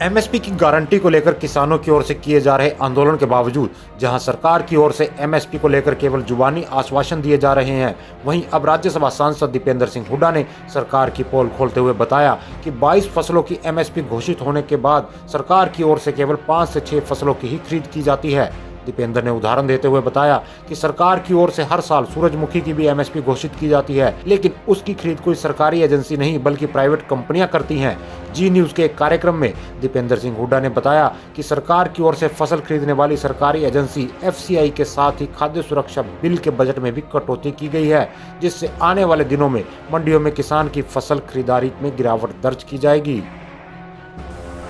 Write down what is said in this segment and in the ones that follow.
MSP की guarantee को लेकर किसानों की ओर से किए जा रहे आंदोलन के बावजूद जहां सरकार की ओर से एमएसपी को लेकर केवल जुबानी आश्वासन दिए जा रहे हैं, वहीं अब राज्यसभा सांसद दीपेंद्र सिंह हुड्डा ने सरकार की पोल खोलते हुए बताया कि 22 फसलों की एमएसपी घोषित होने के बाद सरकार की ओर से केवल 5 से 6 फसलों की ही खरीद की जाती है। दीपेंद्र ने उदाहरण देते हुए बताया कि सरकार की ओर से हर साल सूरजमुखी की भी एमएसपी घोषित की जाती है, लेकिन उसकी खरीद कोई सरकारी एजेंसी नहीं बल्कि प्राइवेट कंपनियां करती हैं। जी न्यूज के एक कार्यक्रम में दीपेंद्र सिंह हुड्डा ने बताया कि सरकार की ओर से फसल खरीदने वाली सरकारी एजेंसी एफसीआई के साथ ही खाद्य सुरक्षा बिल के बजट में भी कटौती की गई है, जिससे आने वाले दिनों में मंडियों में किसान की फसल खरीदारी में गिरावट दर्ज की जाएगी।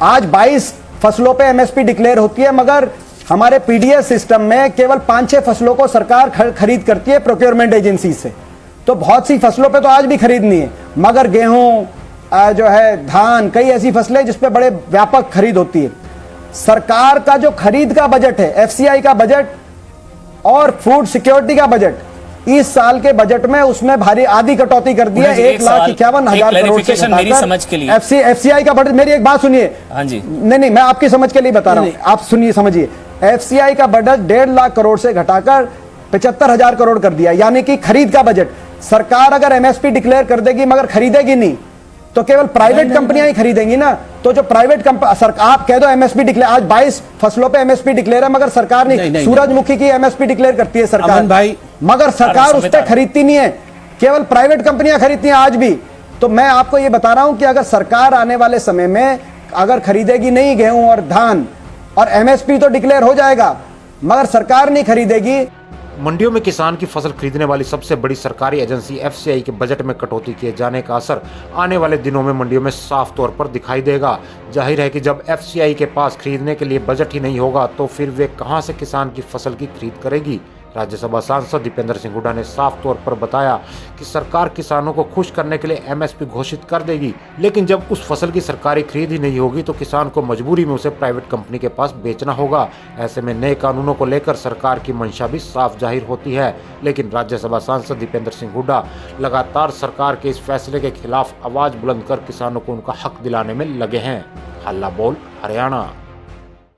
आज 22 फसलों पे एमएसपी डिक्लेयर होती है, मगर हमारे पीडीएस सिस्टम में केवल 5-6 फसलों को सरकार खरीद करती है प्रोक्योरमेंट एजेंसी से। तो बहुत सी फसलों पे तो आज भी खरीदनी है, मगर गेहूं जो है, धान, कई ऐसी फसलें जिस पे बड़े व्यापक खरीद होती है। सरकार का जो खरीद का बजट है, एफसीआई का बजट और फूड सिक्योरिटी का बजट, इस साल के बजट में उसमें भारी आधी कटौती कर दी है। 1,51,000 करोड़ से घटाकर एफसीआई का बजट। मेरी एक बात सुनिए। हाँ जी। नहीं, मैं आपकी समझ के लिए बता रहा हूं, आप सुनिए, समझिए। एफसीआई का बजट 1.5 लाख करोड़ से घटाकर 75,000 करोड़ कर दिया, यानी कि खरीद का बजट। सरकार अगर एमएसपी डिक्लेयर कर देगी मगर खरीदेगी नहीं, तो केवल प्राइवेट कंपनियां ही खरीदेंगी ना। तो जो प्राइवेट आप कह दो एमएसपी डिक्लेयर, आज 22 फसलों पे एमएसपी डिक्लेयर है, मगर सरकार नहीं। सूरजमुखी की एमएसपी डिक्लेयर करती है सरकार भाई, मगर सरकार उस पर खरीदती नहीं है, केवल प्राइवेट कंपनियां खरीदती हैं आज भी। तो मैं आपको ये बता रहा हूं कि अगर सरकार आने वाले समय में अगर खरीदेगी नहीं गेहूं और धान, और एमएसपी तो डिक्लेयर हो जाएगा मगर सरकार नहीं खरीदेगी। मंडियों में किसान की फसल खरीदने वाली सबसे बड़ी सरकारी एजेंसी एफसीआई के बजट में कटौती किए जाने का असर आने वाले दिनों में मंडियों में साफ तौर पर दिखाई देगा। जाहिर है कि जब एफसीआई के पास खरीदने के लिए बजट ही नहीं होगा तो फिर वे कहां से किसान की फसल की खरीद करेगी। राज्यसभा सांसद दीपेंद्र सिंह हुड्डा ने साफ तौर पर बताया कि सरकार किसानों को खुश करने के लिए एमएसपी घोषित कर देगी, लेकिन जब उस फसल की सरकारी खरीद ही नहीं होगी तो किसान को मजबूरी में उसे प्राइवेट कंपनी के पास बेचना होगा। ऐसे में नए कानूनों को लेकर सरकार की मंशा भी साफ जाहिर होती है, लेकिन राज्यसभा सांसद दीपेंद्र सिंह हुड्डा लगातार सरकार के इस फैसले के खिलाफ आवाज बुलंद कर किसानों को उनका हक दिलाने में लगे हैं। हल्ला बोल हरियाणा।